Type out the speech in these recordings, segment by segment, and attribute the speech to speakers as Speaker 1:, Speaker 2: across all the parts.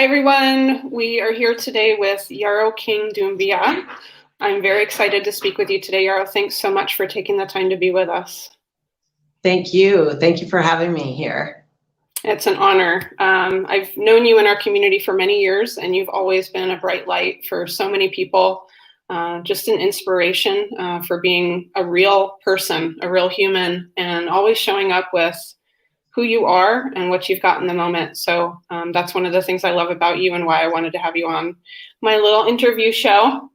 Speaker 1: Hi everyone, we are here today with Yarrow King Doumbya. I'm very excited to speak with you today, Yarrow. Thanks so much for taking the time to be with us.
Speaker 2: Thank you. Thank you for having me here.
Speaker 1: It's an honor. I've known you in our community for many years, and you've always been a bright light for so many people, just an inspiration for being a real person, a real human, and always showing up with who you are and what you've got in the moment. So that's one of the things I love about you and why I wanted to have you on my little interview show.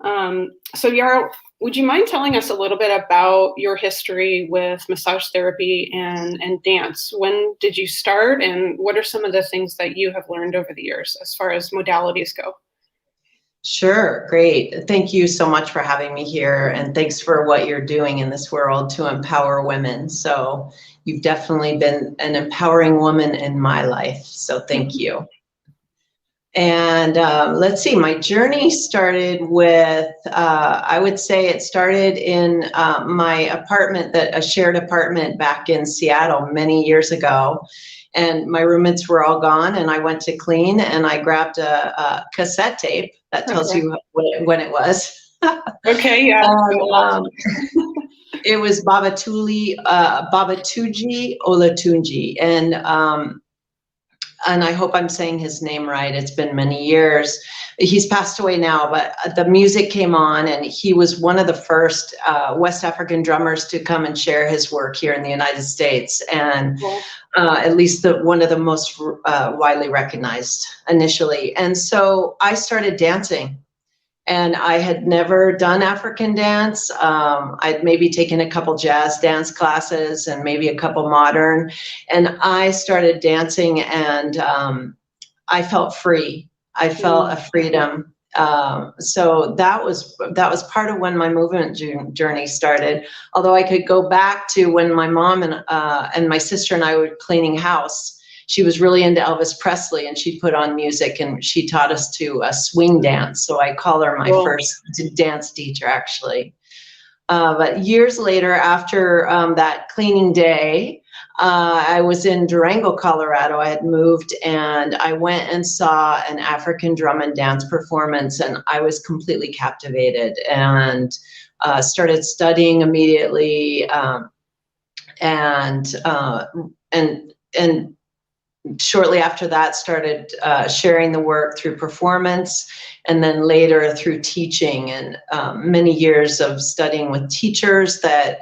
Speaker 1: So Yarrow, would you mind telling us a little bit about your history with massage therapy and dance? When did you start, and what are some of the things that you have learned over the years as far as modalities go?
Speaker 2: Sure, great. Thank you so much for having me here, and thanks for what you're doing in this world to empower women. So you've definitely been an empowering woman in my life, so thank you. And let's see, my journey started with, I would say it started in my apartment, a shared apartment back in Seattle many years ago. And my roommates were all gone, and I went to clean, and I grabbed a cassette tape that tells you when it was.
Speaker 1: Okay, yeah.
Speaker 2: It was Babatooji Olatunji, and I hope I'm saying his name right. It's been many years. He's passed away now, but the music came on, and he was one of the first West African drummers to come and share his work here in the United States, and at least one of the most widely recognized initially. And so I started dancing. And I had never done African dance. I'd maybe taken a couple jazz dance classes and maybe a couple modern. And I started dancing, and I felt free. I felt a freedom. So that was part of when my movement journey started. Although I could go back to when my mom and my sister and I were cleaning house. She was really into Elvis Presley, and she put on music, and she taught us to swing dance. So I call her my first dance teacher, actually. But years later, after that cleaning day, I was in Durango, Colorado. I had moved, and I went and saw an African drum and dance performance, and I was completely captivated and started studying immediately, and shortly after that started sharing the work through performance, and then later through teaching, and many years of studying with teachers that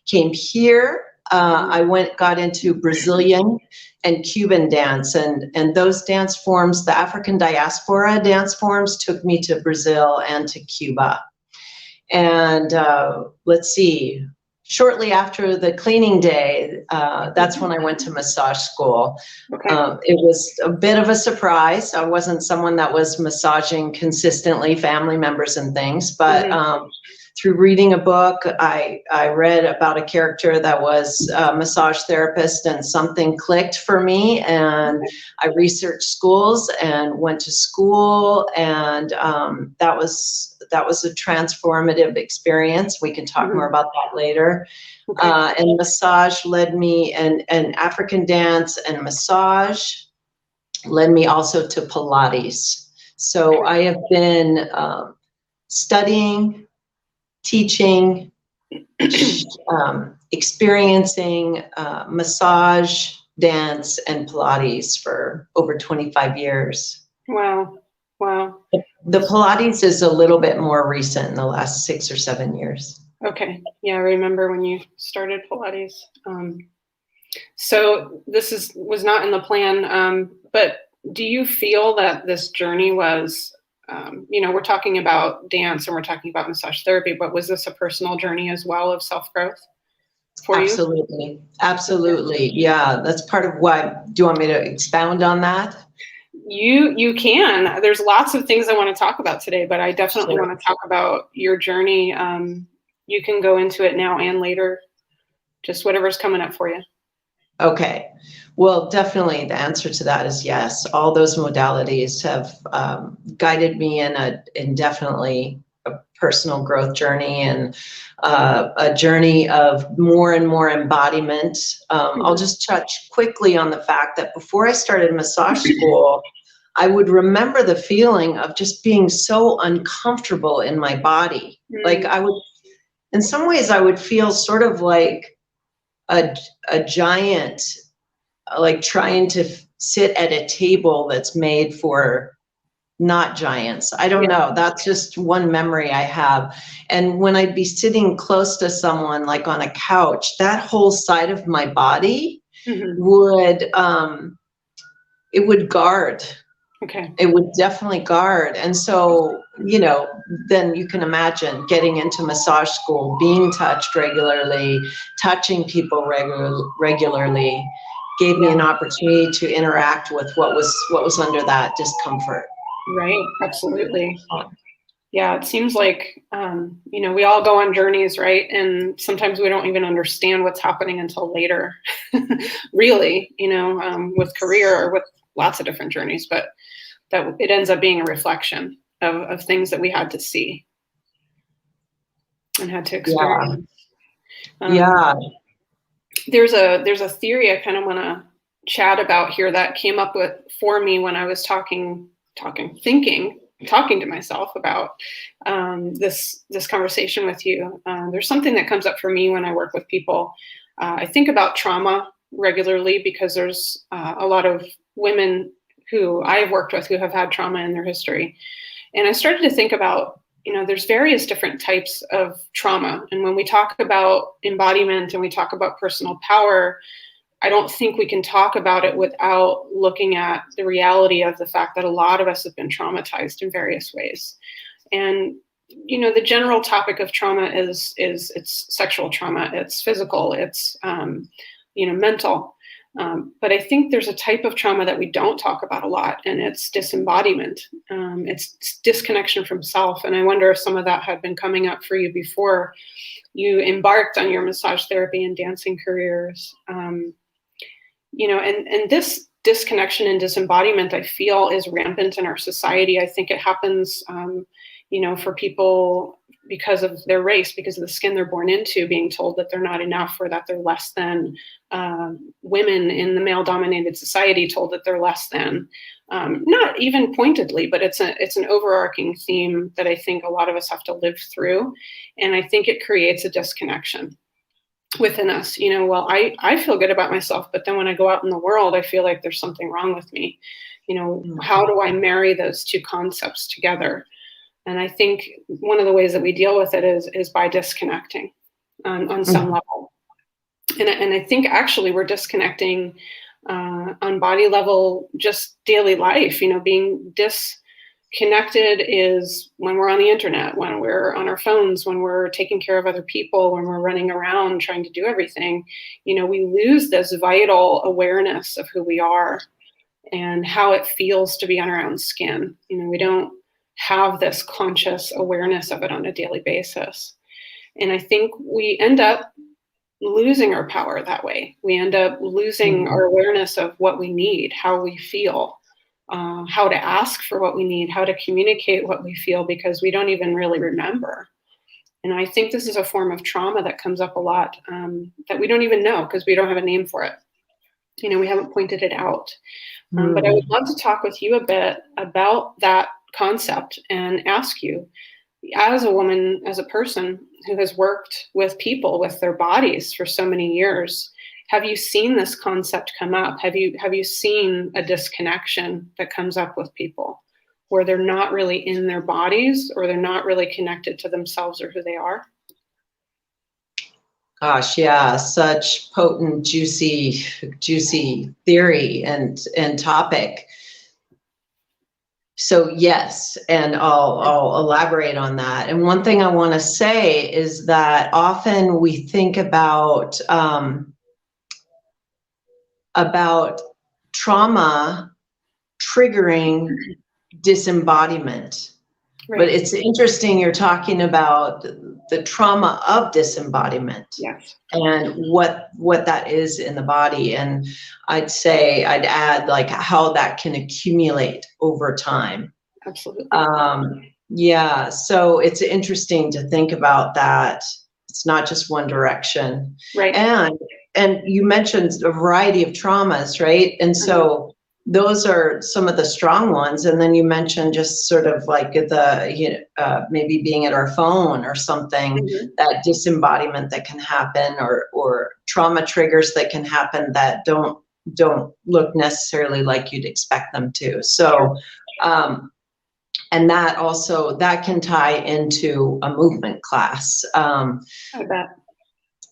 Speaker 2: came here. I got into Brazilian and Cuban dance, and those dance forms, the African diaspora dance forms, took me to Brazil and to Cuba. And let's see, shortly after the cleaning day, that's when I went to massage school. It was a bit of a surprise. I wasn't someone that was massaging consistently, family members and things, but through reading a book, I read about a character that was a massage therapist, and something clicked for me, and I researched schools and went to school, and that was a transformative experience. We can talk more about that later. And massage led me, and African dance and massage led me also to Pilates. So I have been studying, teaching, experiencing massage, dance, and Pilates for over 25 years.
Speaker 1: Wow. Wow.
Speaker 2: The Pilates is a little bit more recent, in the last 6 or 7 years.
Speaker 1: Okay. Yeah, I remember when you started Pilates. So this was not in the plan, but do you feel that this journey was, we're talking about dance and we're talking about massage therapy, but was this a personal journey as well of self-growth for you?
Speaker 2: Absolutely. Absolutely. Yeah, that's part of what. Do you want me to expound on that?
Speaker 1: You can. There's lots of things I want to talk about today, but I definitely want to talk about your journey. You can go into it now and later, just whatever's coming up for you.
Speaker 2: Okay. Well, definitely the answer to that is yes. All those modalities have guided me in definitely a personal growth journey, and a journey of more and more embodiment. I'll just touch quickly on the fact that before I started massage school, I would remember the feeling of just being so uncomfortable in my body. Like I would, in some ways I would feel sort of like a giant, like trying to sit at a table that's made for not giants. I don't know. That's just one memory I have. And when I'd be sitting close to someone, like on a couch, that whole side of my body would, it would guard.
Speaker 1: Okay.
Speaker 2: It would definitely guard. And so, you know, then you can imagine getting into massage school, being touched regularly, touching people regularly, gave me an opportunity to interact with what was under that discomfort.
Speaker 1: Right. Absolutely. Yeah. It seems like, you know, we all go on journeys, right? And sometimes we don't even understand what's happening until later, really, you know, with career or with lots of different journeys, but that it ends up being a reflection of things that we had to see and had to experience. There's a theory I kind of want to chat about here that came up with for me when I was talking to myself about this conversation with you. There's something that comes up for me when I work with people. I think about trauma regularly because there's a lot of women who I have worked with who have had trauma in their history. And I started to think about, you know, there's various different types of trauma. And when we talk about embodiment and we talk about personal power, I don't think we can talk about it without looking at the reality of the fact that a lot of us have been traumatized in various ways. And, you know, the general topic of trauma is it's sexual trauma, it's physical, it's, you know, mental. But I think there's a type of trauma that we don't talk about a lot, and it's disembodiment. It's disconnection from self. And I wonder if some of that had been coming up for you before you embarked on your massage therapy and dancing careers. You know, and this disconnection and disembodiment, I feel, is rampant in our society. I think it happens, you know, for people because of their race, because of the skin they're born into, being told that they're not enough or that they're less than. Women in the male-dominated society told that they're less than. Not even pointedly, but it's an overarching theme that I think a lot of us have to live through, and I think it creates a disconnection within us. You know, well, I feel good about myself, but then when I go out in the world, I feel like there's something wrong with me. You know, how do I marry those two concepts together? And I think one of the ways that we deal with it is by disconnecting on some level. And I think actually we're disconnecting on body level, just daily life. You know, being disconnected is when we're on the internet, when we're on our phones, when we're taking care of other people, when we're running around trying to do everything. You know, we lose this vital awareness of who we are and how it feels to be on our own skin. You know, we don't have this conscious awareness of it on a daily basis. And I think we end up losing our power that way. We end up losing our awareness of what we need, how we feel, how to ask for what we need, how to communicate what we feel, because we don't even really remember. And I think this is a form of trauma that comes up a lot that we don't even know because we don't have a name for it. You know, we haven't pointed it out. But I would love to talk with you a bit about that concept and ask you, as a woman, as a person who has worked with people with their bodies for so many years, have you seen this concept come up? Have you seen a disconnection that comes up with people where they're not really in their bodies or they're not really connected to themselves or who they are?
Speaker 2: Gosh, yeah, such potent, juicy theory and topic. So yes, and I'll elaborate on that. And one thing I want to say is that often we think about trauma triggering disembodiment. Right. But it's interesting you're talking about the trauma of disembodiment.
Speaker 1: Yes.
Speaker 2: And what that is in the body. And I'd add like how that can accumulate over time.
Speaker 1: Absolutely.
Speaker 2: Yeah, so it's interesting to think about that. It's not just one direction.
Speaker 1: Right.
Speaker 2: And you mentioned a variety of traumas, right? And so those are some of the strong ones. And then you mentioned just sort of like maybe being at our phone or something, that disembodiment that can happen, or trauma triggers that can happen that don't look necessarily like you'd expect them to. So, and that can tie into a movement class.
Speaker 1: I bet.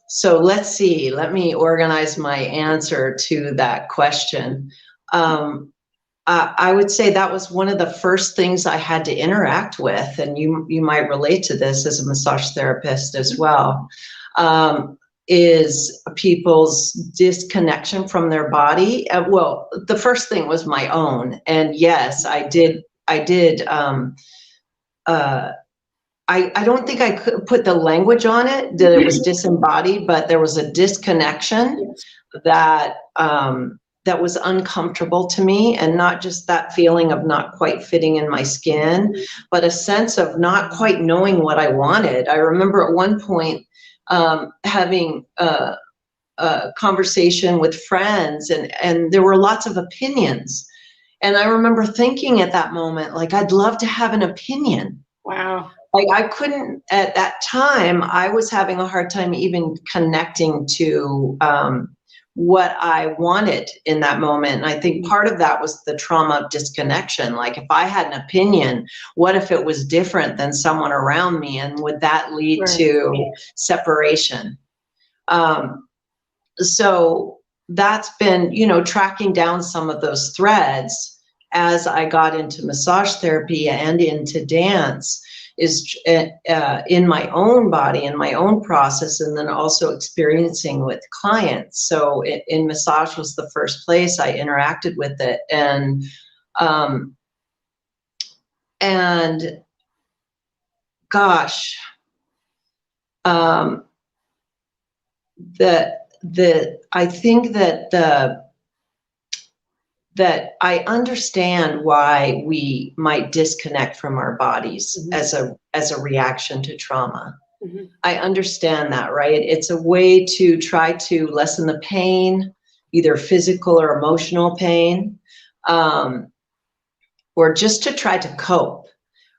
Speaker 2: So let's see, let me organize my answer to that question. I would say that was one of the first things I had to interact with, and you might relate to this as a massage therapist as well, is people's disconnection from their body. Well, the first thing was my own, and yes, I did. I don't think I could put the language on it that it was disembodied, but there was a disconnection that that was uncomfortable to me, and not just that feeling of not quite fitting in my skin, but a sense of not quite knowing what I wanted. I remember at one point having a conversation with friends, and there were lots of opinions. And I remember thinking at that moment, like, I'd love to have an opinion.
Speaker 1: Wow.
Speaker 2: Like, I couldn't, at that time, I was having a hard time even connecting to what I wanted in that moment. And I think part of that was the trauma of disconnection. Like, if I had an opinion, what if it was different than someone around me? And would that lead to separation? So that's been, tracking down some of those threads as I got into massage therapy and into dance, is in my own body, in my own process, and then also experiencing with clients. So in massage was the first place I interacted with it. And gosh, I think that I understand why we might disconnect from our bodies as a reaction to trauma. I understand that, right? It's a way to try to lessen the pain, either physical or emotional pain, or just to try to cope,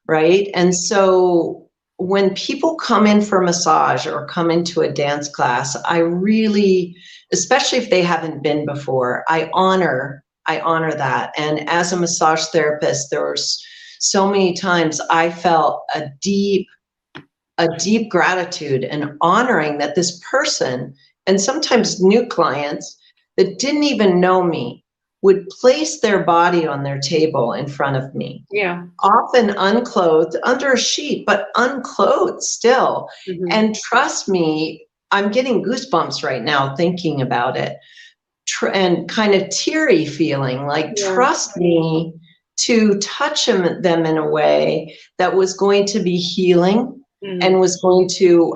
Speaker 2: right? And so when people come in for massage or come into a dance class, I really, especially if they haven't been before, I honor that. And as a massage therapist, there were so many times I felt a deep gratitude and honoring that this person, and sometimes new clients that didn't even know me, would place their body on their table in front of me. Yeah. Often unclothed, under a sheet, but unclothed still. And trust me, I'm getting goosebumps right now thinking about it. And kind of teary feeling, like, trust me to touch them in a way that was going to be healing and was going to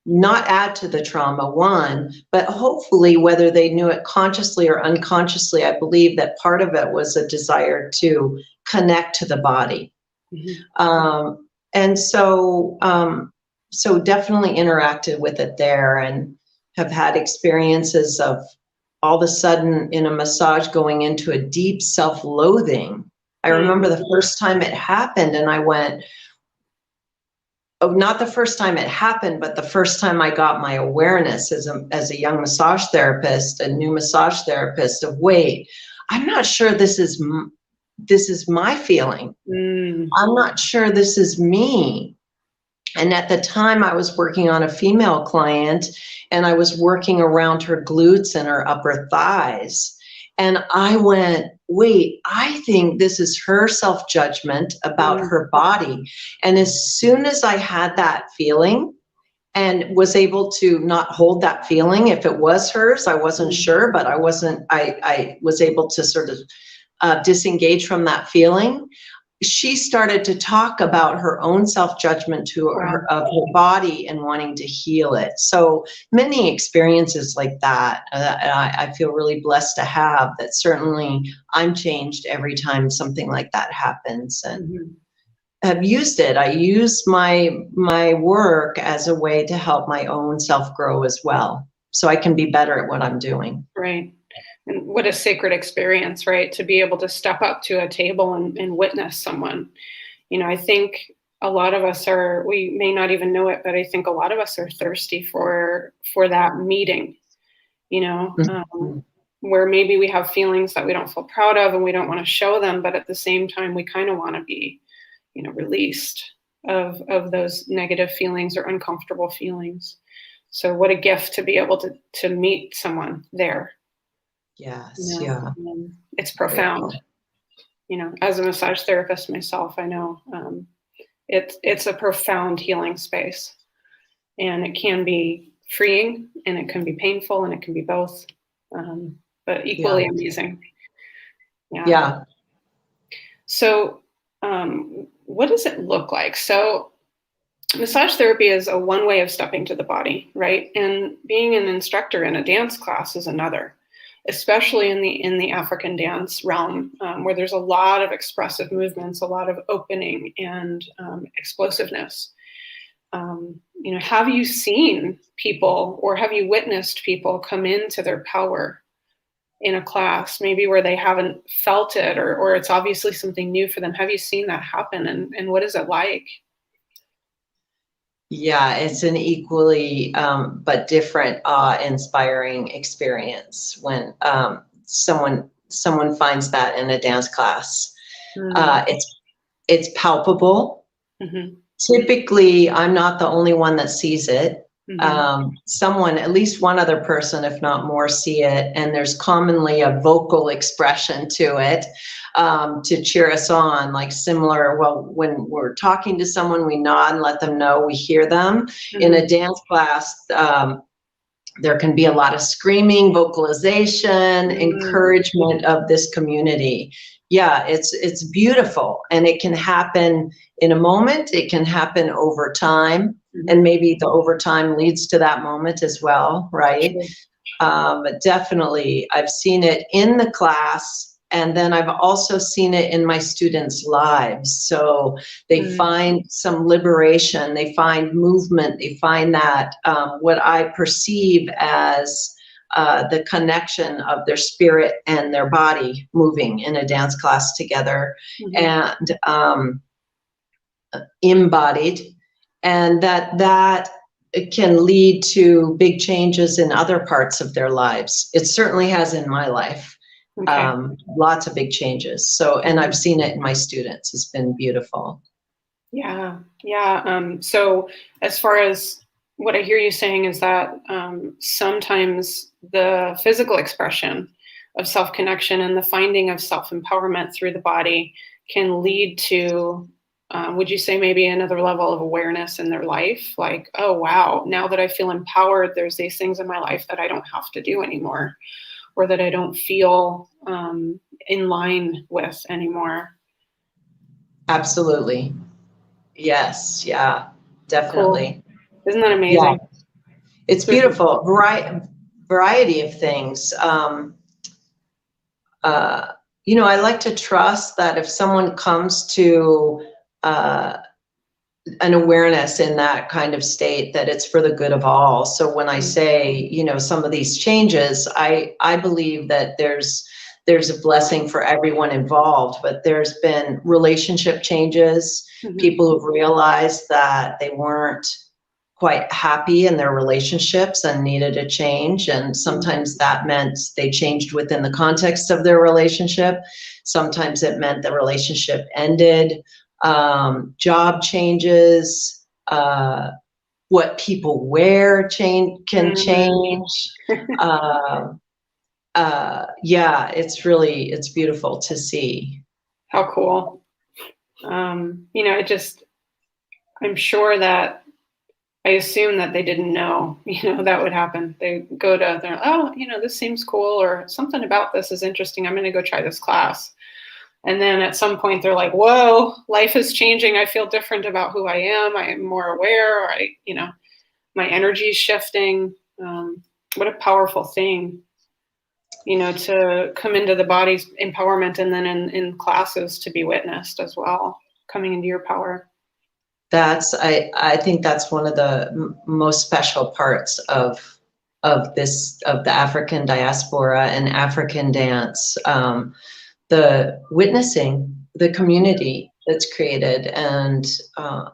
Speaker 2: not add to the trauma, one, but hopefully, whether they knew it consciously or unconsciously, I believe that part of it was a desire to connect to the body. And so definitely interacted with it there, and have had experiences of all of a sudden in a massage going into a deep self-loathing. I remember the first time it happened, and I went, oh, not the first time it happened, but the first time I got my awareness as a young massage therapist, a new massage therapist, of, wait, I'm not sure this is my feeling. I'm not sure this is me. And at the time I was working on a female client, and I was working around her glutes and her upper thighs. And I went, wait, I think this is her self-judgment about her body. And as soon as I had that feeling and was able to not hold that feeling, if it was hers, I wasn't sure, but I was able to sort of disengage from that feeling. She started to talk about her own self-judgment of her body and wanting to heal it. So many experiences like that, I feel really blessed to have, that certainly I'm changed every time something like that happens, and have used it. I use my work as a way to help my own self grow as well, so I can be better at what I'm doing.
Speaker 1: Right. And what a sacred experience, right? To be able to step up to a table and witness someone. I think a lot of us we may not even know it, but I think a lot of us are thirsty for that meeting, where maybe we have feelings that we don't feel proud of and we don't want to show them, but at the same time, we kind of want to be, released of those negative feelings or uncomfortable feelings. So what a gift to be able to meet someone there.
Speaker 2: Yes. Yeah.
Speaker 1: It's profound. As a massage therapist myself, I know it's a profound healing space, and it can be freeing and it can be painful and it can be both, but equally amazing.
Speaker 2: Yeah.
Speaker 1: So what does it look like? So massage therapy is one way of stepping to the body, right? And being an instructor in a dance class is another, especially in the African dance realm, where there's a lot of expressive movements, a lot of opening and explosiveness. Have you seen people, or have you witnessed people come into their power in a class, maybe where they haven't felt it, or it's obviously something new for them? Have you seen that happen, and what is it like?
Speaker 2: Yeah, it's an equally but different awe-inspiring experience when someone finds that in a dance class. It's palpable. Mm-hmm. Typically, I'm not the only one that sees it. Mm-hmm. Someone, at least one other person, if not more, see it, and there's commonly a vocal expression to it to cheer us on, like similar. Well, when we're talking to someone, we nod and let them know we hear them. Mm-hmm. In a dance class, there can be a lot of screaming, vocalization, encouragement of this community. Yeah, it's beautiful, and it can happen in a moment. It can happen over time, and maybe the overtime leads to that moment as well, right? But definitely, I've seen it in the class, and then I've also seen it in my students' lives. So they find some liberation, they find movement, they find that what I perceive as the connection of their spirit and their body moving in a dance class together, and embodied, and that it can lead to big changes in other parts of their lives. It certainly has in my life. Lots of big changes. So, and I've seen it in my students. It's been beautiful.
Speaker 1: Yeah. So as far as what I hear you saying is that sometimes the physical expression of self-connection and the finding of self-empowerment through the body can lead to, would you say, maybe another level of awareness in their life? Like, oh, wow, now that I feel empowered, there's these things in my life that I don't have to do anymore, or that I don't feel in line with anymore.
Speaker 2: Absolutely. Yes. Yeah, definitely.
Speaker 1: Cool. Isn't that amazing?
Speaker 2: Yeah. It's beautiful. Variety of things. I like to trust that if someone comes to an awareness in that kind of state, that it's for the good of all. So when I say, some of these changes, I believe that there's a blessing for everyone involved, but there's been relationship changes, people who've realized that they weren't quite happy in their relationships and needed a change. And sometimes that meant they changed within the context of their relationship. Sometimes it meant the relationship ended. Job changes, what people wear can change. It's beautiful to see.
Speaker 1: How cool. I'm sure that, I assume that they didn't know, that would happen. They go to, this seems cool, or something about this is interesting. I'm going to go try this class. And then at some point they're like, whoa, life is changing. I feel different about who I am. I am more aware. My energy is shifting. What a powerful thing, to come into the body's empowerment, and then in classes to be witnessed as well, coming into your power.
Speaker 2: I think that's one of the most special parts of the African diaspora and African dance, the witnessing the community that's created, and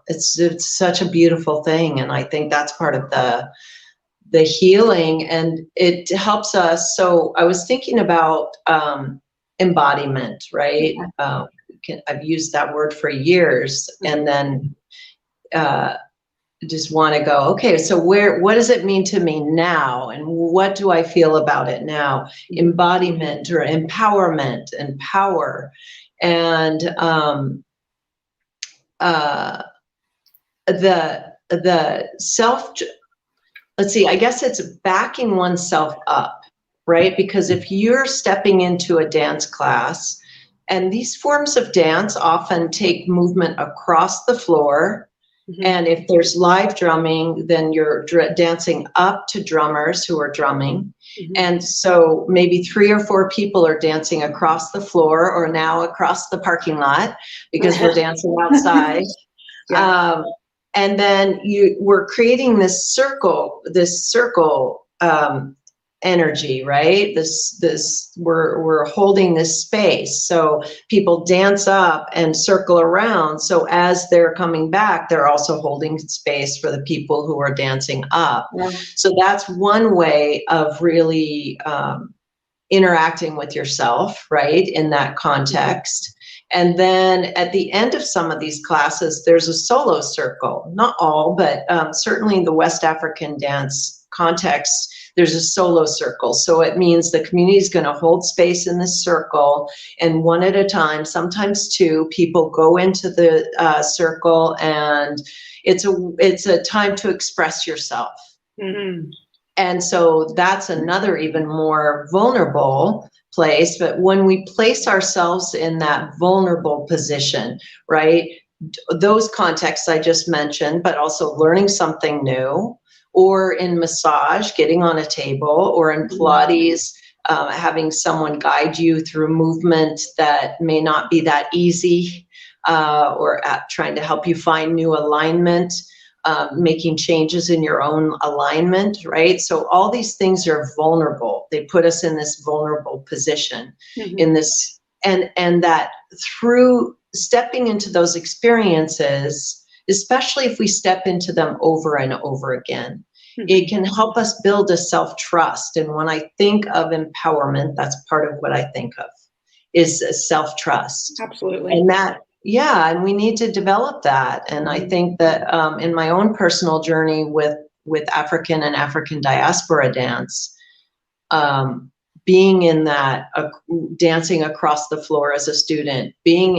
Speaker 2: it's such a beautiful thing. And I think that's part of the healing, and it helps us. So I was thinking about embodiment, right? I've used that word for years, and then just want to go, okay, so what does it mean to me now? And what do I feel about it now? Embodiment or empowerment and power. And the self, let's see, I guess it's backing oneself up, right? Because if you're stepping into a dance class, and these forms of dance often take movement across the floor. And if there's live drumming, then you're dancing up to drummers who are drumming. And so maybe 3 or 4 people are dancing across the floor, or now across the parking lot, because we're dancing outside. And then we're creating this circle energy, right? We're holding this space. So people dance up and circle around. So as they're coming back, they're also holding space for the people who are dancing up. So that's one way of really interacting with yourself, right? In that context. And then at the end of some of these classes, there's a solo circle. Not all, but certainly in the West African dance context, there's a solo circle. So it means the community is going to hold space in this circle, and one at a time, sometimes 2 people go into the circle, and it's a time to express yourself. And so that's another even more vulnerable place. But when we place ourselves in that vulnerable position, right? Those contexts I just mentioned, but also learning something new, or in massage, getting on a table, or in Pilates, having someone guide you through movement that may not be that easy, or trying to help you find new alignment, making changes in your own alignment, right? So all these things are vulnerable. They put us in this vulnerable position, in this, and that through stepping into those experiences, especially if we step into them over and over again, it can help us build a self-trust. And when I think of empowerment, that's part of what I think of, is self-trust.
Speaker 1: Absolutely.
Speaker 2: And that, and we need to develop that. And I think that in my own personal journey with African and African diaspora dance, being in that, dancing across the floor as a student,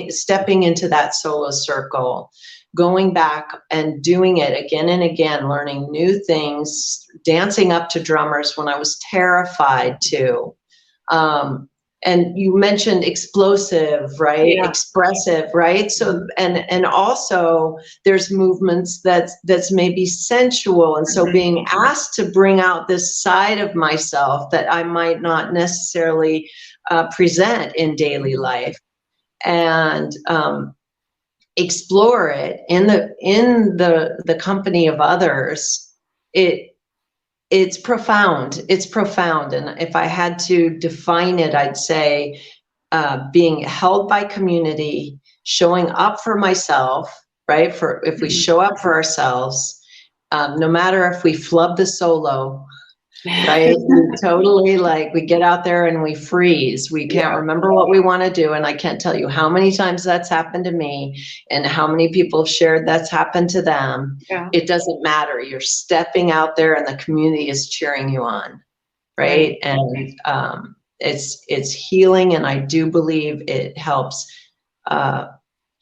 Speaker 2: stepping into that solo circle, going back and doing it again and again, learning new things, dancing up to drummers when I was terrified to. And you mentioned explosive, right? Expressive, right? So, and also there's movements that's maybe sensual. And so being asked to bring out this side of myself that I might not necessarily present in daily life, and explore it in the company of others, it's profound. It's profound. And if I had to define it, I'd say being held by community, showing up for myself, right? If we show up for ourselves, no matter if we flub the solo, right? We totally, like, we get out there and we freeze. We can't remember what we want to do. And I can't tell you how many times that's happened to me, and how many people have shared that's happened to them. It doesn't matter. You're stepping out there and the community is cheering you on, right? And it's healing. And I do believe it helps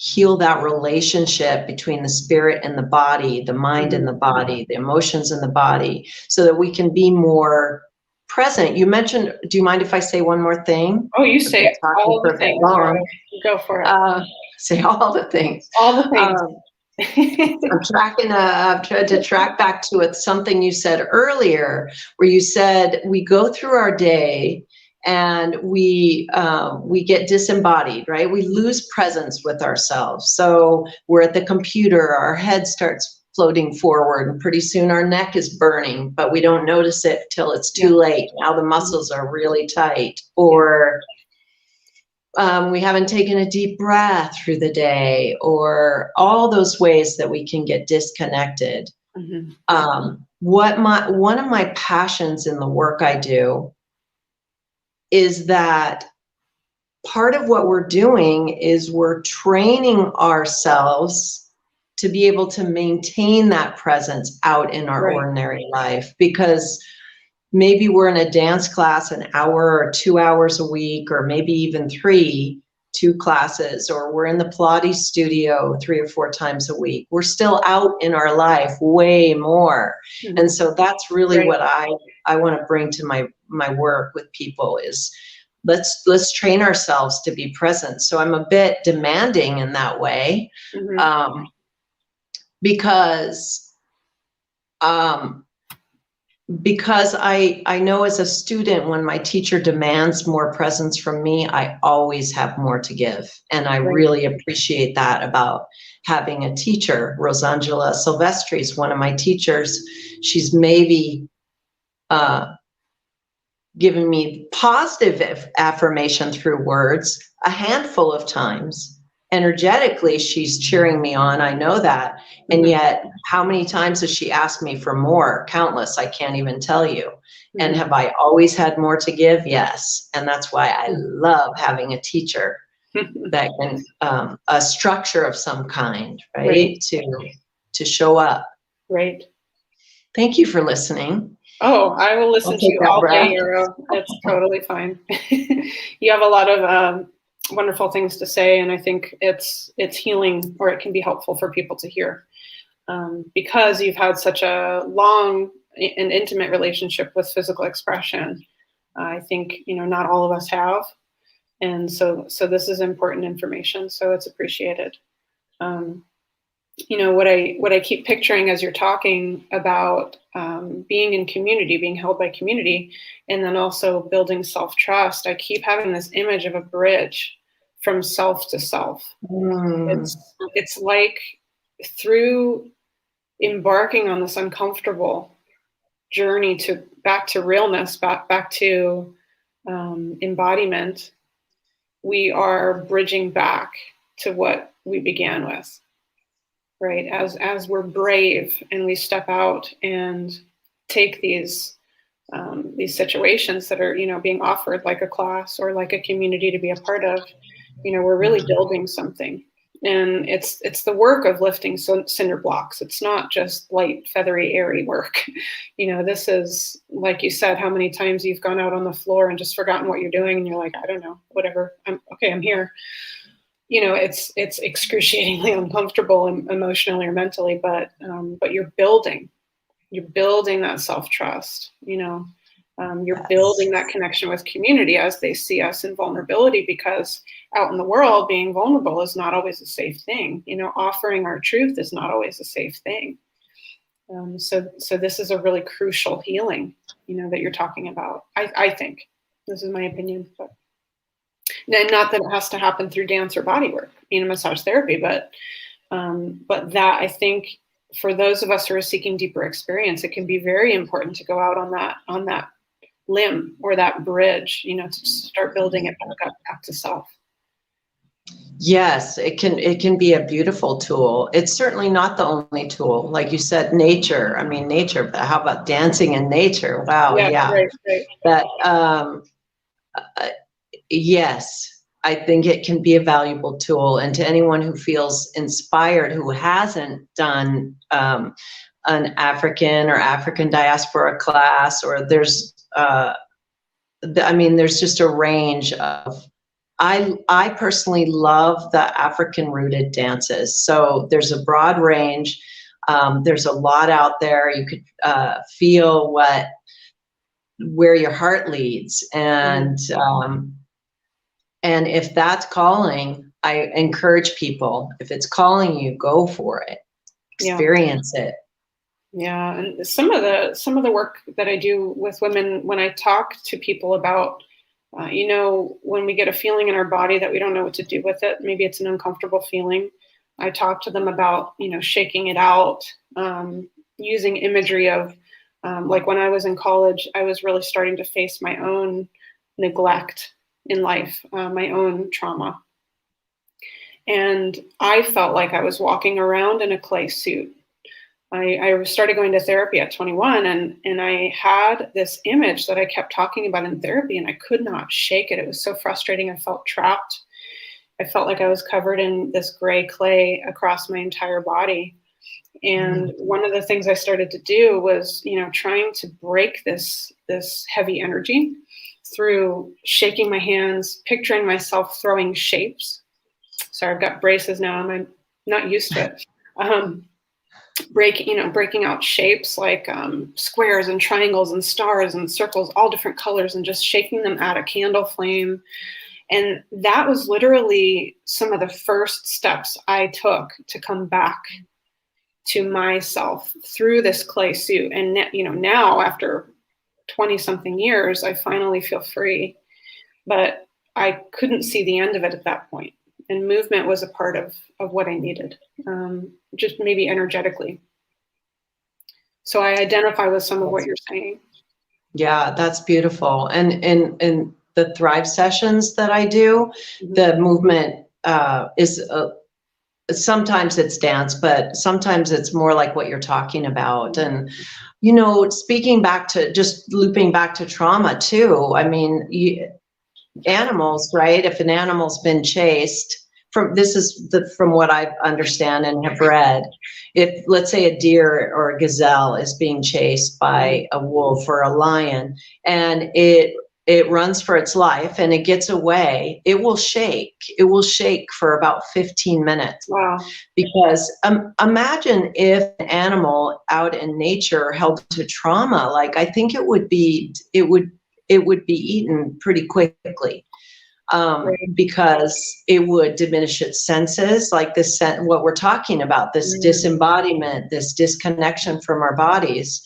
Speaker 2: heal that relationship between the spirit and the body, the mind and the body, the emotions and the body, so that we can be more present. You mentioned, do you mind if I say one more thing?
Speaker 1: Oh, you say all the things. Go for it.
Speaker 2: Say all the things.
Speaker 1: All the things.
Speaker 2: I'm trying to track back to it, something you said earlier, where you said we go through our day and we get disembodied, right? We lose presence with ourselves. So we're at the computer, our head starts floating forward, and pretty soon our neck is burning, but we don't notice it till it's too late. Now the muscles are really tight. Or we haven't taken a deep breath through the day, or all those ways that we can get disconnected. One of my passions in the work I do is that part of what we're doing is we're training ourselves to be able to maintain that presence out in our ordinary life, because maybe we're in a dance class an hour or 2 hours a week, or maybe even 2 classes, or we're in the Pilates studio 3 or 4 times a week. We're still out in our life way more. And so that's really what I want to bring to my work with people is let's train ourselves to be present. So I'm a bit demanding in that way, because I know as a student, when my teacher demands more presence from me, I always have more to give. And I really appreciate that about having a teacher. Rosangela Silvestri is one of my teachers. She's maybe given me positive affirmation through words a handful of times. Energetically, she's cheering me on. I know that. And yet, how many times has she asked me for more? Countless. I can't even tell you. And have I always had more to give? Yes. And that's why I love having a teacher that can, a structure of some kind, right? To show up.
Speaker 1: Right.
Speaker 2: Thank you for listening.
Speaker 1: Oh, I will listen to you all day, Yarrow. That's totally fine. You have a lot of wonderful things to say, and I think it's healing, or it can be helpful for people to hear, because you've had such a long and intimate relationship with physical expression. I think not all of us have, and so this is important information. So it's appreciated. What I keep picturing as you're talking about being in community, being held by community, and then also building self-trust, I keep having this image of a bridge from self to self. It's like through embarking on this uncomfortable journey back to realness, back to embodiment, we are bridging back to what we began with. Right, as we're brave and we step out and take these situations that are being offered, like a class or like a community to be a part of, we're really building something. And it's the work of lifting cinder blocks. It's not just light, feathery, airy work. This is, like you said, how many times you've gone out on the floor and just forgotten what you're doing, and you're like, I don't know, whatever. I'm here. It's excruciatingly uncomfortable emotionally or mentally, but you're building that self-trust, you're building that connection with community as they see us in vulnerability, because out in the world, being vulnerable is not always a safe thing. Offering our truth is not always a safe thing. So this is a really crucial healing, that you're talking about. I think this is my opinion, but. Not that it has to happen through dance or body work, massage therapy, but that, I think, for those of us who are seeking deeper experience, it can be very important to go out on that limb or that bridge, to start building it back to self.
Speaker 2: Yes, it can be a beautiful tool. It's certainly not the only tool. Like you said, nature. I mean, nature, but how about dancing in nature? Wow, yeah.
Speaker 1: Right.
Speaker 2: That, yes, I think it can be a valuable tool. And to anyone who feels inspired, who hasn't done an African or African diaspora class, or there's just a range of, I personally love the African rooted dances. So there's a broad range. There's a lot out there. You could feel where your heart leads. And if that's calling, I encourage people, if it's calling you, go for it, experience it.
Speaker 1: Yeah. And some of the work that I do with women, when I talk to people about, when we get a feeling in our body that we don't know what to do with it, maybe it's an uncomfortable feeling. I talk to them about, shaking it out, using imagery of, like when I was in college, I was really starting to face my own neglect in life, my own trauma. And I felt like I was walking around in a clay suit. I started going to therapy at 21, and I had this image that I kept talking about in therapy, and I could not shake it. It was so frustrating. I felt trapped. I felt like I was covered in this gray clay across my entire body. And one of the things I started to do was, trying to break this heavy energy through shaking my hands, picturing myself throwing shapes. Sorry, I've got braces now, and I'm not used to it. Breaking out shapes like squares and triangles and stars and circles, all different colors, and just shaking them at a candle flame. And that was literally some of the first steps I took to come back to myself through this clay suit. And now after 20 something years, I finally feel free, but I couldn't see the end of it at that point. And movement was a part of what I needed, just maybe energetically. So I identify with some of what you're saying.
Speaker 2: Yeah, that's beautiful. And in the Thrive sessions that I do, the movement is sometimes it's dance, but sometimes it's more like what you're talking about. And, speaking back to, just looping back to trauma too, I mean, animals, right? If an animal's been chased, from what I understand and have read, if, let's say, a deer or a gazelle is being chased by a wolf or a lion, and it runs for its life and it gets away, it will shake. It will shake for about 15 minutes.
Speaker 1: Wow.
Speaker 2: Because imagine if an animal out in nature held to trauma, like, I think it would be eaten pretty quickly. Because it would diminish its senses, like what we're talking about, this disembodiment, this disconnection from our bodies.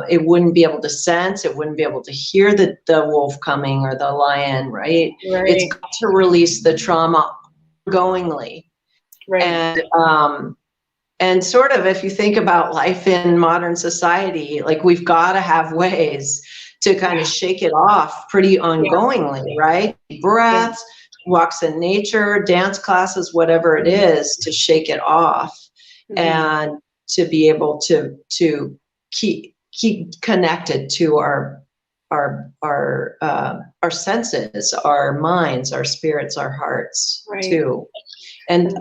Speaker 2: It wouldn't be able to sense, it wouldn't be able to hear the wolf coming or the lion, right? It's got to release the trauma ongoingly. Right. And sort of, if you think about life in modern society, like, we've got to have ways to kind of shake it off pretty ongoingly, right? Breaths, walks in nature, dance classes, whatever it is, to shake it off, and to be able to keep connected to our senses, our minds, our spirits, our hearts, too. And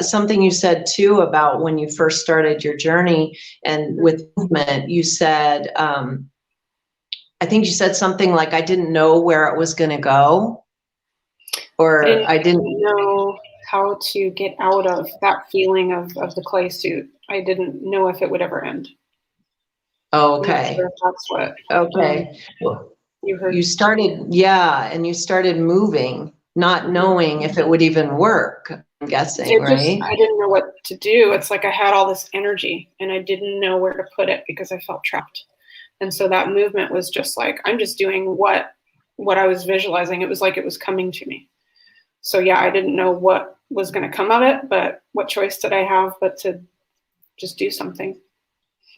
Speaker 2: something you said too about when you first started your journey and with movement, you said, I think you said something like, I didn't know where it was going to go, or I didn't
Speaker 1: know how to get out of that feeling of the clay suit. I didn't know if it would ever end.
Speaker 2: Oh, okay.
Speaker 1: Sure, that's what.
Speaker 2: Okay. You started moving, not knowing if it would even work, I'm guessing, right?
Speaker 1: I didn't know what to do. It's like I had all this energy and I didn't know where to put it because I felt trapped. And so that movement was just like, I'm just doing what I was visualizing. It was like it was coming to me. So yeah, I didn't know what was going to come of it, but what choice did I have but to just do something?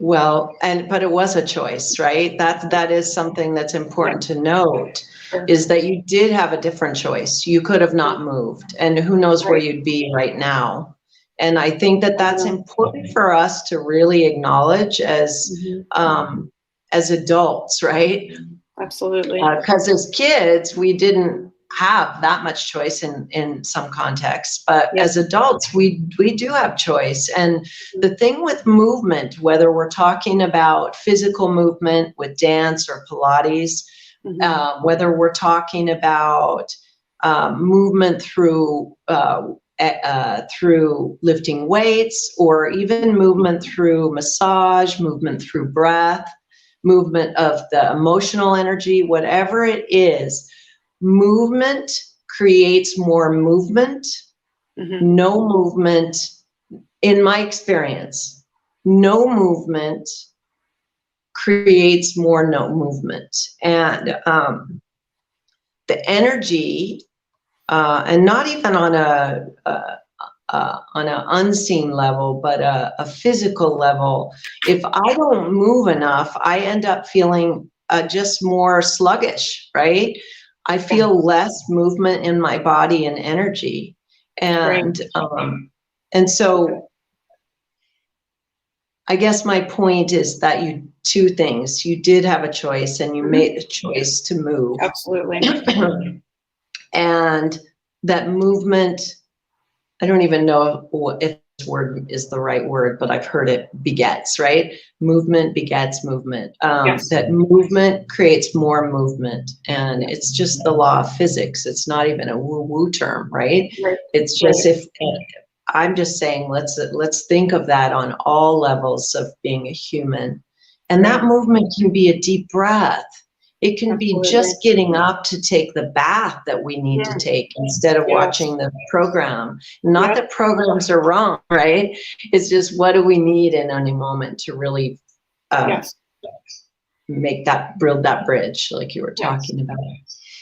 Speaker 2: Well, but it was a choice, right? That is something that's important to note, is that you did have a different choice. You could have not moved, and who knows where you'd be right now. And I think that that's important for us to really acknowledge as adults, right?
Speaker 1: Absolutely.
Speaker 2: Because as kids, we didn't have that much choice in some contexts, but as adults, we do have choice. And the thing with movement, whether we're talking about physical movement with dance or Pilates, whether we're talking about movement through lifting weights, or even movement through massage, movement through breath, movement of the emotional energy, whatever it is, movement creates more movement. No movement, in my experience, no movement creates more no movement. And the energy, and not even on on an unseen level, but a physical level. If I don't move enough, I end up feeling just more sluggish, right? I feel less movement in my body and energy. And, and so I guess my point is that two things, you did have a choice and you made a choice to move.
Speaker 1: Absolutely.
Speaker 2: And that movement, I don't even know if this word is the right word, but I've heard it, begets, right? Movement begets movement. That movement creates more movement. And it's just the law of physics. It's not even a woo-woo term, right? It's just I'm just saying, let's think of that on all levels of being a human. And that movement can be a deep breath. It can be just getting up to take the bath that we need to take instead of watching the program. Not that programs are wrong, right? It's just, what do we need in any moment to really build that bridge like you were talking about.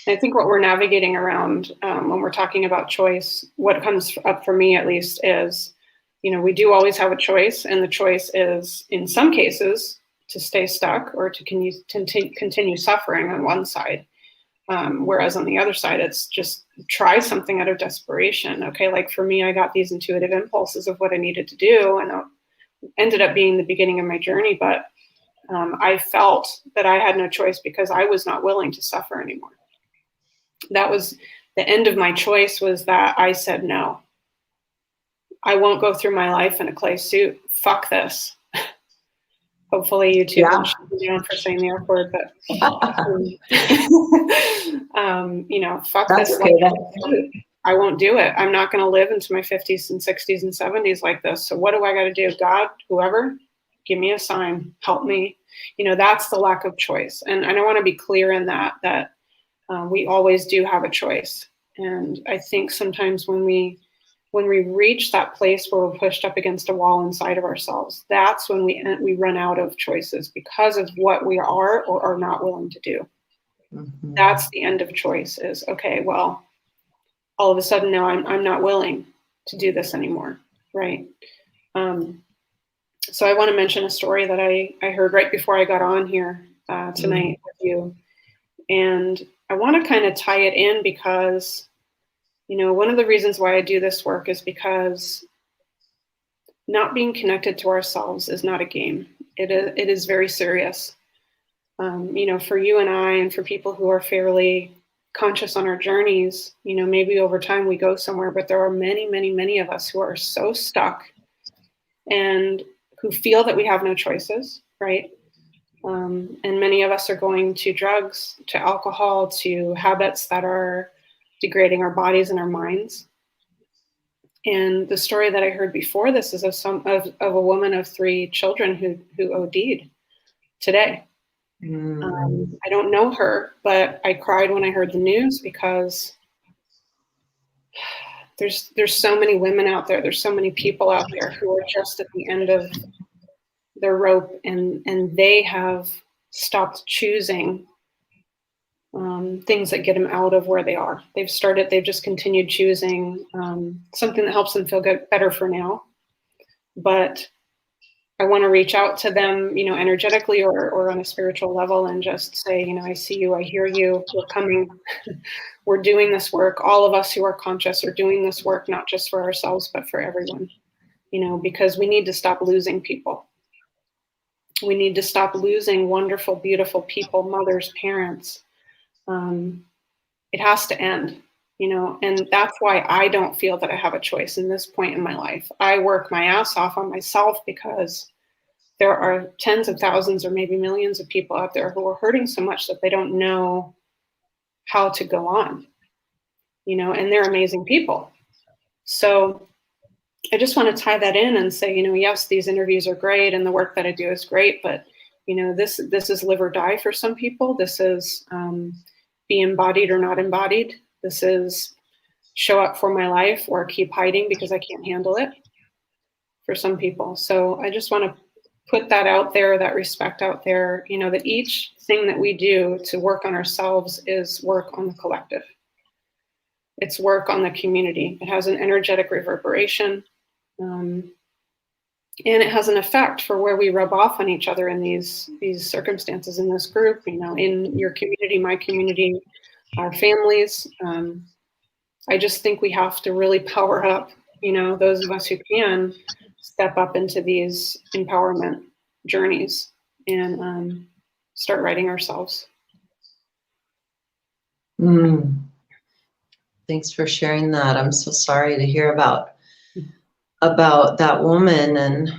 Speaker 1: I think what we're navigating around when we're talking about choice, what comes up for me at least is, we do always have a choice, and the choice is, in some cases, to stay stuck or to continue suffering on one side. Whereas on the other side, it's just try something out of desperation. Okay, like for me, I got these intuitive impulses of what I needed to do, and it ended up being the beginning of my journey. But I felt that I had no choice because I was not willing to suffer anymore. That was the end of my choice, was that I said, no, I won't go through my life in a clay suit. Fuck this. Hopefully YouTube won't shut me down for saying the F word, but fuck this. I won't do it. I'm not going to live into my 50s and 60s and 70s like this. So what do I got to do? God, whoever, give me a sign, help me. That's the lack of choice. And I want to be clear in that we always do have a choice. And I think sometimes when we reach that place where we're pushed up against a wall inside of ourselves, that's when we run out of choices because of what we are or are not willing to do. Mm-hmm. That's the end of choice, is, okay, well, all of a sudden now I'm not willing to do this anymore, right? So I want to mention a story that I heard right before I got on here tonight with you. And I want to kind of tie it in because, one of the reasons why I do this work is because not being connected to ourselves is not a game. It is very serious. For you and I, and for people who are fairly conscious on our journeys, maybe over time we go somewhere, but there are many, many, many of us who are so stuck and who feel that we have no choices, right? And many of us are going to drugs, to alcohol, to habits that are degrading our bodies and our minds. And the story that I heard before this is of a woman of 3 children who OD'd today. I don't know her, but I cried when I heard the news because there's so many women out there. There's so many people out there who are just at the end of their rope, and they have stopped choosing things that get them out of where they are. They've just continued choosing something that helps them feel better for now. But I want to reach out to them, energetically or on a spiritual level, and just say, I see you, I hear you, we're coming, we're doing this work. All of us who are conscious are doing this work, not just for ourselves, but for everyone, because we need to stop losing people. We need to stop losing wonderful, beautiful people, mothers, parents. It has to end, and that's why I don't feel that I have a choice in this point in my life. I work my ass off on myself because there are tens of thousands or maybe millions of people out there who are hurting so much that they don't know how to go on, and they're amazing people. So I just want to tie that in and say, yes, these interviews are great and the work that I do is great, but this is live or die for some people. This is be embodied or not embodied. This is show up for my life or keep hiding because I can't handle it for some people. So I just want to put that out there, that respect out there, that each thing that we do to work on ourselves is work on the collective. its work on the community. It has an energetic reverberation, and it has an effect for where we rub off on each other in these circumstances in this group, you know, in your community, my community, our families. I just think we have to really power up, you know, those of us who can step up into these empowerment journeys and start writing ourselves.
Speaker 2: Thanks for sharing that. I'm so sorry to hear about that woman. And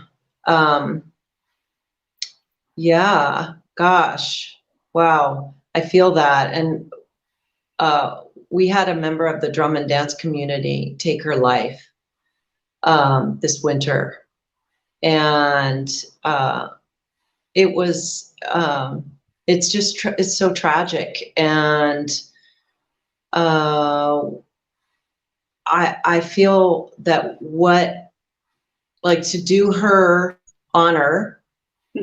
Speaker 2: yeah, gosh, wow, I feel that. And we had a member of the drum and dance community take her life this winter. And it was, it's just, it's so tragic. And I feel that to do her honor,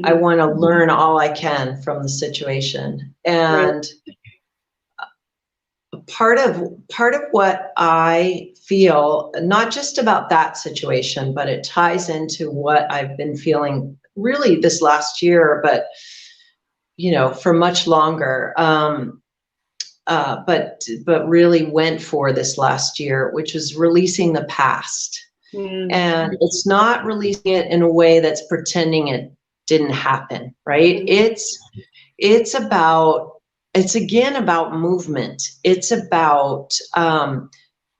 Speaker 2: I want to learn all I can from the situation. And part of what I feel, not just about that situation, but it ties into what I've been feeling really this last year, but, you know, for much longer, but really went for this last year, which is releasing the past. And it's not releasing it in a way that's pretending it didn't happen, right? It's again about movement. It's about,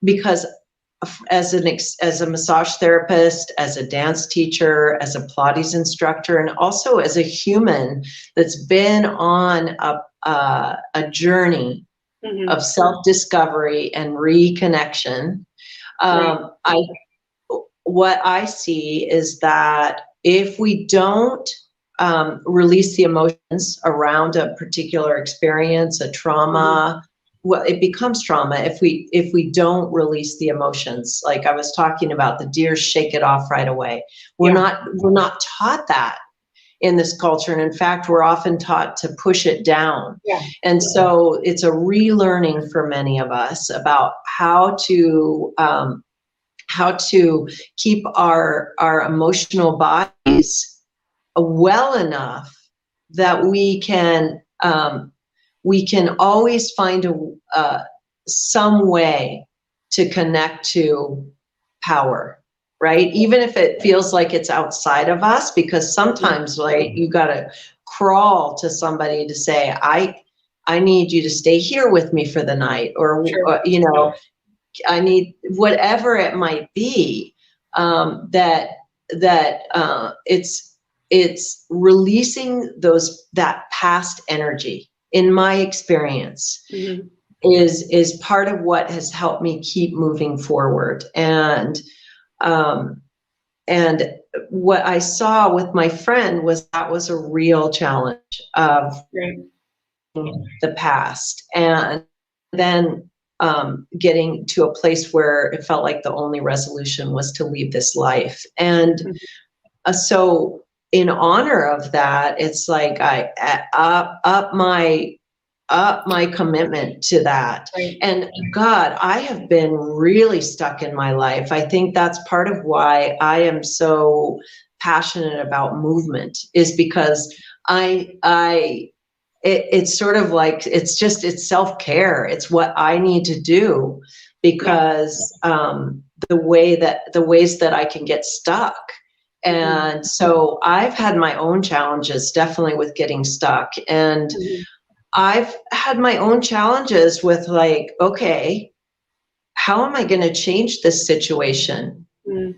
Speaker 2: because as a massage therapist, as a dance teacher, as a Pilates instructor, and also as a human that's been on a journey of self-discovery and reconnection, what I see is that if we don't release the emotions around a particular experience, a trauma, well, it becomes trauma if we don't release the emotions. Like I was talking about, the deer shake it off right away. We're not taught that in this culture, and in fact, we're often taught to push it down. And so it's a relearning for many of us about how to keep our emotional bodies well enough that we can always find some way to connect to power, right? Even if it feels like it's outside of us, because sometimes, like, you got to crawl to somebody to say, I need you to stay here with me for the night, or you know, I need whatever it might be. It's releasing that past energy, in my experience, is part of what has helped me keep moving forward. And what I saw with my friend was that was a real challenge of the past, and then getting to a place where it felt like the only resolution was to leave this life. And so in honor of that, it's like I up my commitment to that. And God, I have been really stuck in my life. I think that's part of why I am so passionate about movement, is because it's sort of like, it's self-care. It's what I need to do, because the ways that I can get stuck. And so I've had my own challenges, definitely, with getting stuck. And I've had my own challenges with, like, okay, how am I going to change this situation? And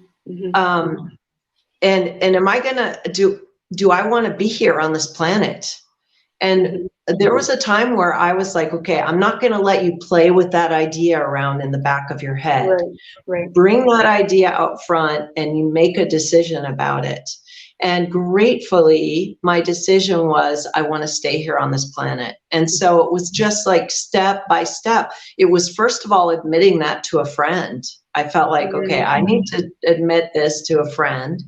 Speaker 2: am I going to do I want to be here on this planet? And there was a time where I was like, okay, I'm not going to let you play with that idea around in the back of your head. Bring that idea out front and you make a decision about it. And gratefully, my decision was, I want to stay here on this planet. And so it was just like step by step. It was, first of all, admitting that to a friend. I felt like, okay, I need to admit this to a friend.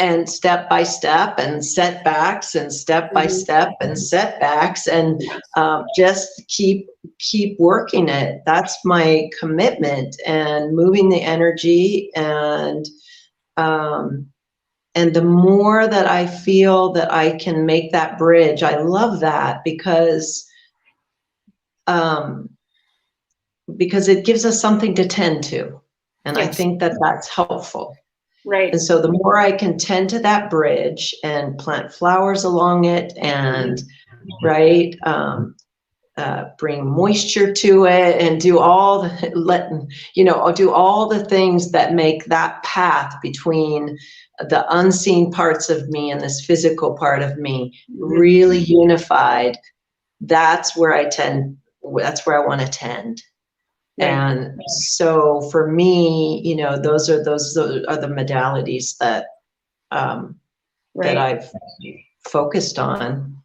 Speaker 2: and step by step and setbacks and step by step and setbacks and just keep working it. That's my commitment, and moving the energy, and the more that I feel that I can make that bridge, I love that, because it gives us something to tend to. And I think that that's helpful.
Speaker 1: Right.
Speaker 2: And so the more I can tend to that bridge and plant flowers along it, and bring moisture to it, and do all the, do all the things that make that path between the unseen parts of me and this physical part of me really unified. That's where I tend. That's where I want to tend. Right. And so for me, those are the modalities that that I've focused on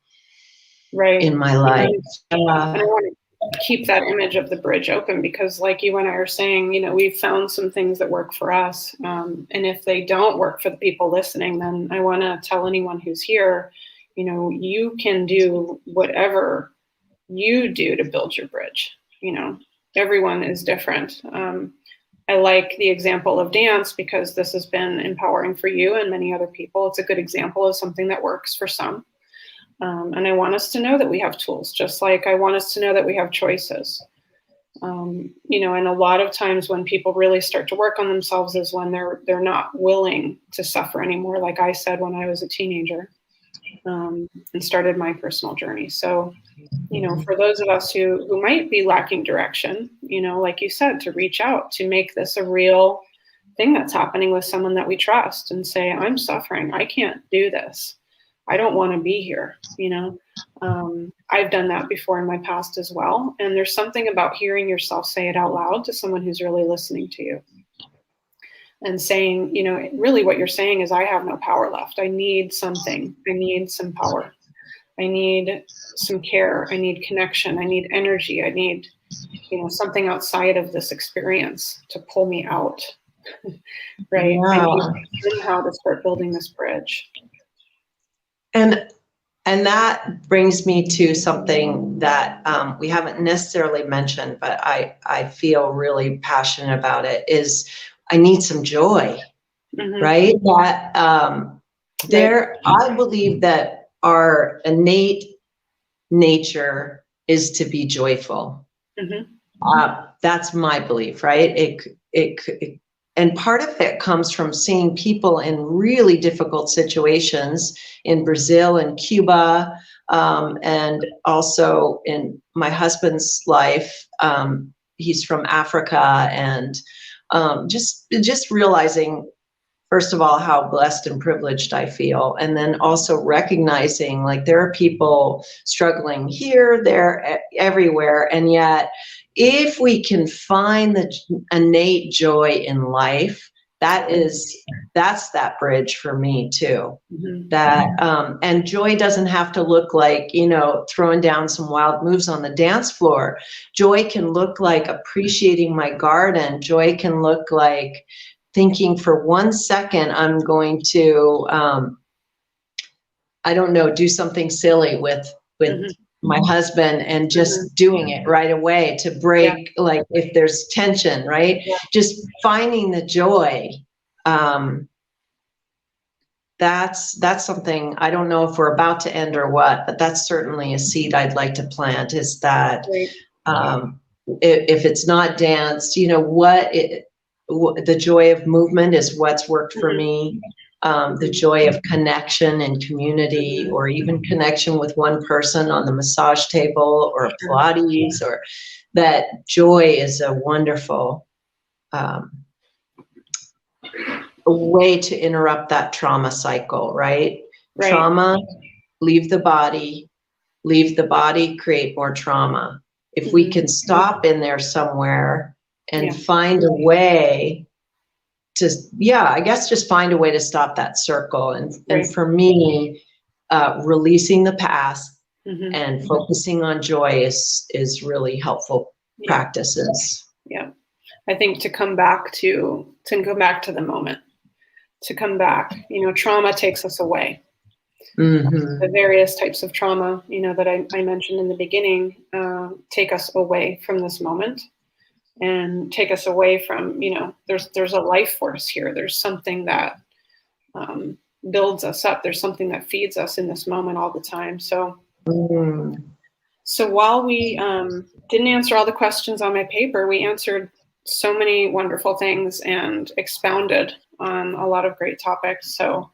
Speaker 2: in my life.
Speaker 1: And I want to keep that image of the bridge open, because like you and I are saying, we've found some things that work for us. And if they don't work for the people listening, then I want to tell anyone who's here, you can do whatever you do to build your bridge. Everyone is different. I like the example of dance, because this has been empowering for you and many other people. It's a good example of something that works for some. And I want us to know that we have tools, just like I want us to know that we have choices. And a lot of times when people really start to work on themselves is when they're not willing to suffer anymore, like I said when I was a teenager, and started my personal journey. So, for those of us who might be lacking direction, like you said, to reach out, to make this a real thing that's happening with someone that we trust, and say, I'm suffering. I can't do this. I don't want to be here. I've done that before in my past as well. And there's something about hearing yourself say it out loud to someone who's really listening to you, and saying, really what you're saying is, I have no power left. I need something. I need some power. I need some care. I need connection. I need energy. I need, something outside of this experience to pull me out. Right.
Speaker 2: Wow.
Speaker 1: I need how to start building this bridge.
Speaker 2: And that brings me to something that we haven't necessarily mentioned, but I feel really passionate about it, is I need some joy, right? That I believe that our innate nature is to be joyful. That's my belief, right? And part of it comes from seeing people in really difficult situations in Brazil and Cuba, and also in my husband's life. He's from Africa, and just realizing, first of all, how blessed and privileged I feel, and then also recognizing, like, there are people struggling here, there, everywhere, and yet, if we can find the innate joy in life, that's that bridge for me too. That and joy doesn't have to look like, throwing down some wild moves on the dance floor. Joy can look like appreciating my garden. Joy can look like thinking for 1 second, I'm going to, I don't know, do something silly with my husband, and just doing it right away to break, like, if there's tension, right? Just finding the joy. That's something, I don't know if we're about to end or what, but that's certainly a seed I'd like to plant, is that if it's not dance, the joy of movement is what's worked for me. The joy of connection and community, or even connection with one person on the massage table or Pilates, or that joy is a wonderful way to interrupt that trauma cycle, right? Trauma, leave the body, create more trauma. If we can stop in there somewhere and find a way to, I guess just find a way to stop that circle. And for me, releasing the past and focusing on joy is really helpful practices.
Speaker 1: Yeah. I think to come back to the moment, to come back. You know, trauma takes us away.
Speaker 2: Mm-hmm.
Speaker 1: The various types of trauma, you know, that I mentioned in the beginning, take us away from this moment and take us away from, you know, there's a life force here. There's something that builds us up. There's something that feeds us in this moment all the time. So, so while we didn't answer all the questions on my paper, we answered so many wonderful things and expounded on a lot of great topics. So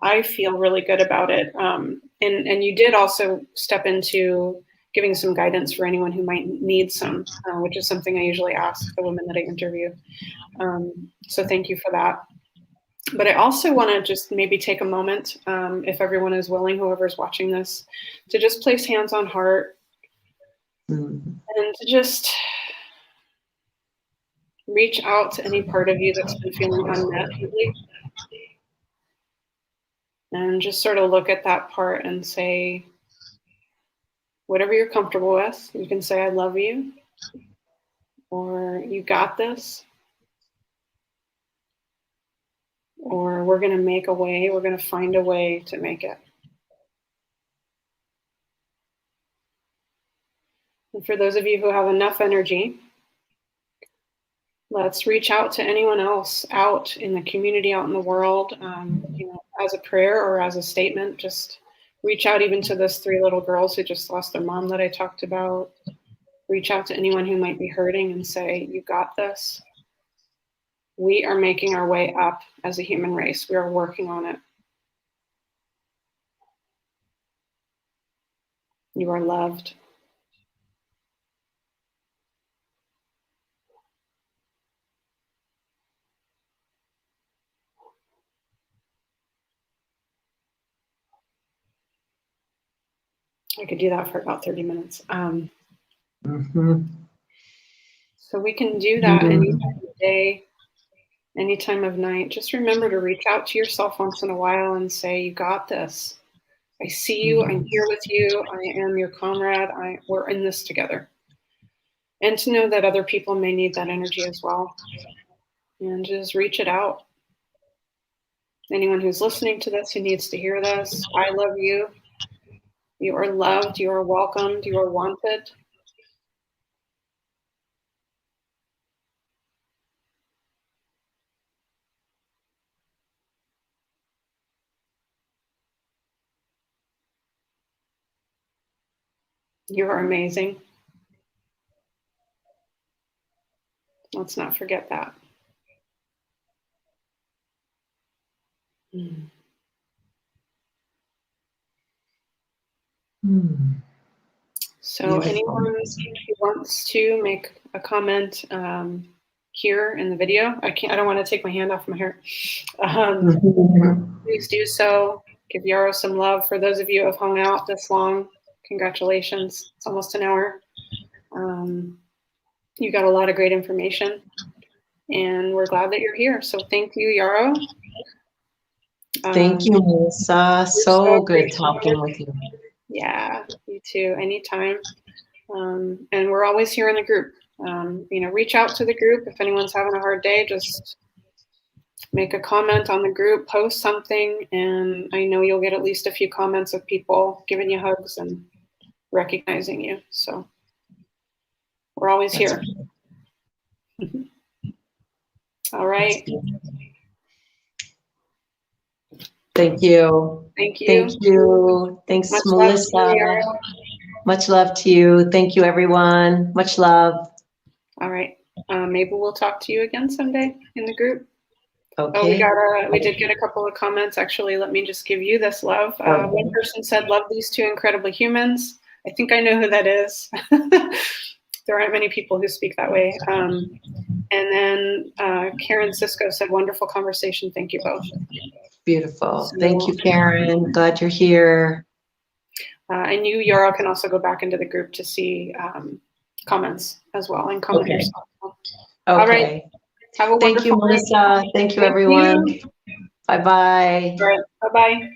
Speaker 1: I feel really good about it. And you did also step into giving some guidance for anyone who might need some, which is something I usually ask the women that I interview. So thank you for that. But I also want to just maybe take a moment, if everyone is willing, whoever's watching this, to just place hands on heart and to just reach out to any part of you that's been feeling unmet lately. And just sort of look at that part and say, whatever you're comfortable with, you can say, I love you, or you got this, or we're going to make a way, we're going to find a way to make it. And for those of you who have enough energy, let's reach out to anyone else out in the community, out in the world, you know, as a prayer or as a statement. Just reach out even to those 3 little girls who just lost their mom that I talked about. Reach out to anyone who might be hurting and say, you got this. We are making our way up as a human race. We are working on it. You are loved. I could do that for about 30 minutes. So we can do that any time of day, any time of night. Just remember to reach out to yourself once in a while and say, you got this. I see you. I'm here with you. I am your comrade. We're in this together. And to know that other people may need that energy as well. And just reach it out. Anyone who's listening to this, who needs to hear this, I love you. You are loved. You are welcomed. You are wanted. You are amazing. Let's not forget that. So beautiful. Anyone who wants to make a comment here in the video, I don't want to take my hand off my hair. Please do so. Give Yarrow some love. For those of you who have hung out this long, congratulations. It's almost an hour. You got a lot of great information, and we're glad that you're here. So thank you, Yarrow.
Speaker 2: Thank you, Melissa. So good talking with you.
Speaker 1: Yeah, you too. Anytime. And we're always here in the group. You know, reach out to the group. If anyone's having a hard day, just make a comment on the group, post something, and I know you'll get at least a few comments of people giving you hugs and recognizing you. So we're always here. All right.
Speaker 2: Thank you.
Speaker 1: Thank you.
Speaker 2: Thank you. Thanks,
Speaker 1: Much
Speaker 2: Melissa.
Speaker 1: Love to you.
Speaker 2: Much love to you. Thank you, everyone. Much love.
Speaker 1: All right. Maybe we'll talk to you again someday in the group.
Speaker 2: Okay.
Speaker 1: Oh, we did get a couple of comments. Actually, let me just give you this love. One person said, love these 2 incredible humans. I think I know who that is. There aren't many people who speak that way. And then Karen Cisco said, wonderful conversation. Thank you both.
Speaker 2: Beautiful.
Speaker 1: So,
Speaker 2: thank you, Karen. Glad you're here.
Speaker 1: And you, Yarrow, can also go back into the group to see comments as well and comment yourself.
Speaker 2: Okay.
Speaker 1: All right. Have a
Speaker 2: Thank you, Melissa. Thank you, everyone. Bye-bye.
Speaker 1: All right. Bye-bye.